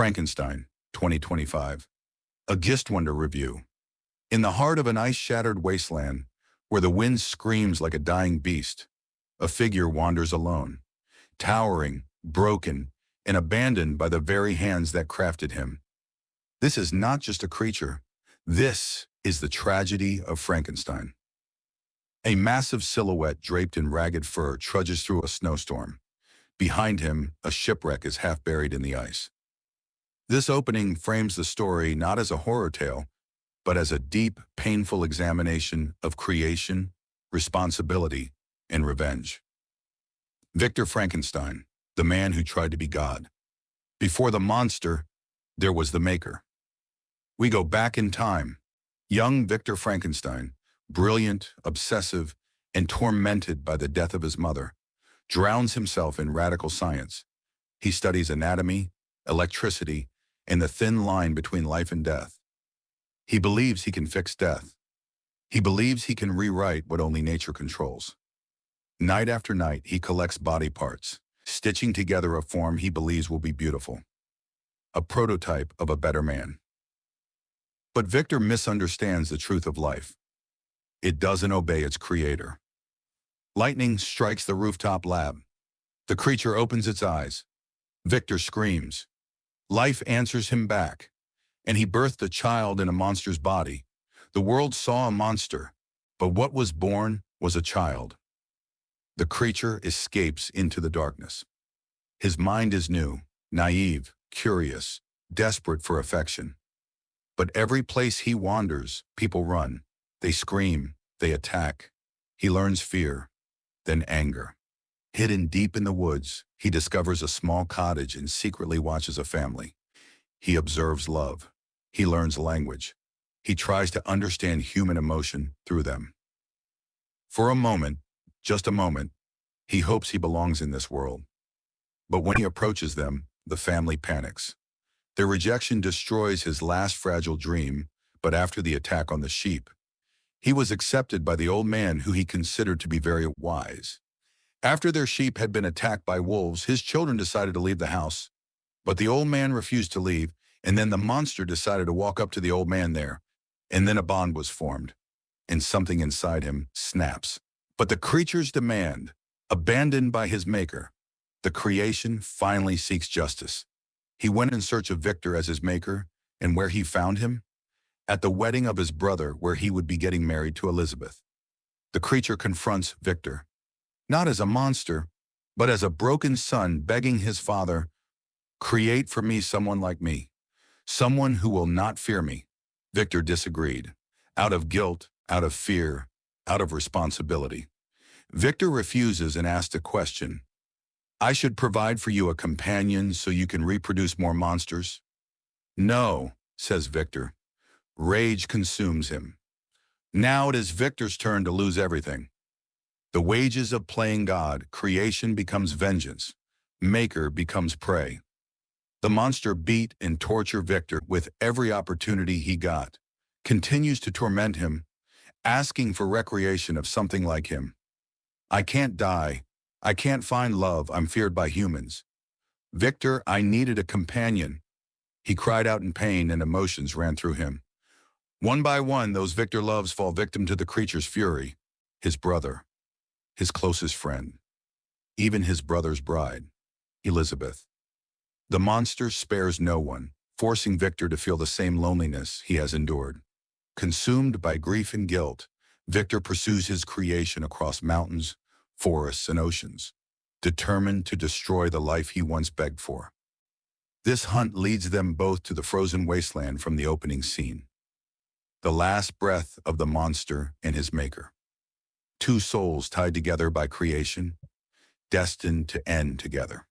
Frankenstein, 2025. A Gistwonder review. In the heart of an ice-shattered wasteland, where the wind screams like a dying beast, a figure wanders alone, towering, broken, and abandoned by the very hands that crafted him. This is not just a creature. This is the tragedy of Frankenstein. A massive silhouette draped in ragged fur trudges through a snowstorm. Behind him, a shipwreck is half buried in the ice. This opening frames the story not as a horror tale, but as a deep, painful examination of creation, responsibility, and revenge. Victor Frankenstein, the man who tried to be God. Before the monster, there was the maker. We go back in time. Young Victor Frankenstein, brilliant, obsessive, and tormented by the death of his mother, drowns himself in radical science. He studies anatomy, electricity, and the thin line between life and death. He believes he can fix death. He believes he can rewrite what only nature controls. Night after night, he collects body parts, stitching together a form he believes will be beautiful. A prototype of a better man. But Victor misunderstands the truth of life. It doesn't obey its creator. Lightning strikes the rooftop lab. The creature opens its eyes. Victor screams. Life answers him back, and he birthed a child in a monster's body. The world saw a monster, but what was born was a child. The creature escapes into the darkness. His mind is new, naive, curious, desperate for affection. But every place he wanders, people run. They scream, they attack. He learns fear, then anger. Hidden deep in the woods, he discovers a small cottage and secretly watches a family. He observes love. He learns language. He tries to understand human emotion through them. For a moment, just a moment, he hopes he belongs in this world. But when he approaches them, the family panics. Their rejection destroys his last fragile dream, but after the attack on the sheep, he was accepted by the old man who he considered to be very wise. After their sheep had been attacked by wolves, his children decided to leave the house. But the old man refused to leave, and then the monster decided to walk up to the old man there. And then a bond was formed, and something inside him snaps. But the creature's demand, abandoned by his maker, the creation finally seeks justice. He went in search of Victor as his maker, and where he found him? At the wedding of his brother, where he would be getting married to Elizabeth. The creature confronts Victor, not as a monster, but as a broken son begging his father, "Create for me someone like me, someone who will not fear me." Victor disagreed, out of guilt, out of fear, out of responsibility. Victor refuses and asks a question. "I should provide for you a companion so you can reproduce more monsters?" "No," says Victor. Rage consumes him. Now it is Victor's turn to lose everything. The wages of playing God, creation becomes vengeance. Maker becomes prey. The monster beat and tortured Victor with every opportunity he got, continues to torment him, asking for recreation of something like him. "I can't die. I can't find love. I'm feared by humans. Victor, I needed a companion." He cried out in pain and emotions ran through him. One by one, those Victor loves fall victim to the creature's fury. His brother, his closest friend, even his brother's bride, Elizabeth. The monster spares no one, forcing Victor to feel the same loneliness he has endured. Consumed by grief and guilt, Victor pursues his creation across mountains, forests, and oceans, determined to destroy the life he once begged for. This hunt leads them both to the frozen wasteland from the opening scene. The last breath of the monster and his maker. Two souls tied together by creation, destined to end together.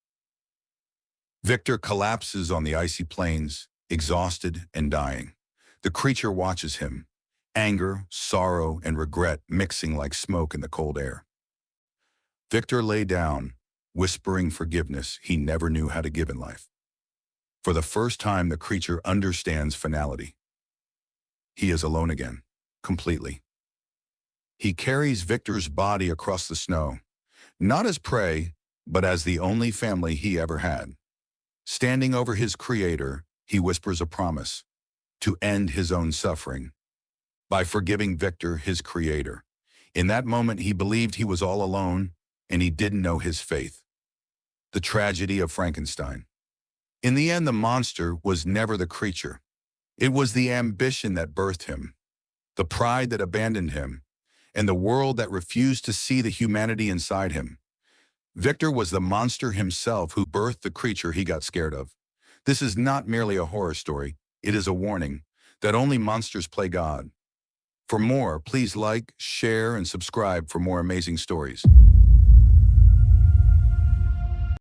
Victor collapses on the icy plains, exhausted and dying. The creature watches him, anger, sorrow, and regret mixing like smoke in the cold air. Victor lay down, whispering forgiveness he never knew how to give in life. For the first time, the creature understands finality. He is alone again, completely. He carries Victor's body across the snow, not as prey, but as the only family he ever had. Standing over his creator, he whispers a promise to end his own suffering by forgiving Victor, his creator. In that moment, he believed he was all alone, and he didn't know his faith. The tragedy of Frankenstein. In the end, the monster was never the creature. It was the ambition that birthed him, the pride that abandoned him, and the world that refused to see the humanity inside him. Victor was the monster himself who birthed the creature he got scared of. This is not merely a horror story. It is a warning that only monsters play God. For more, please like, share, and subscribe for more amazing stories.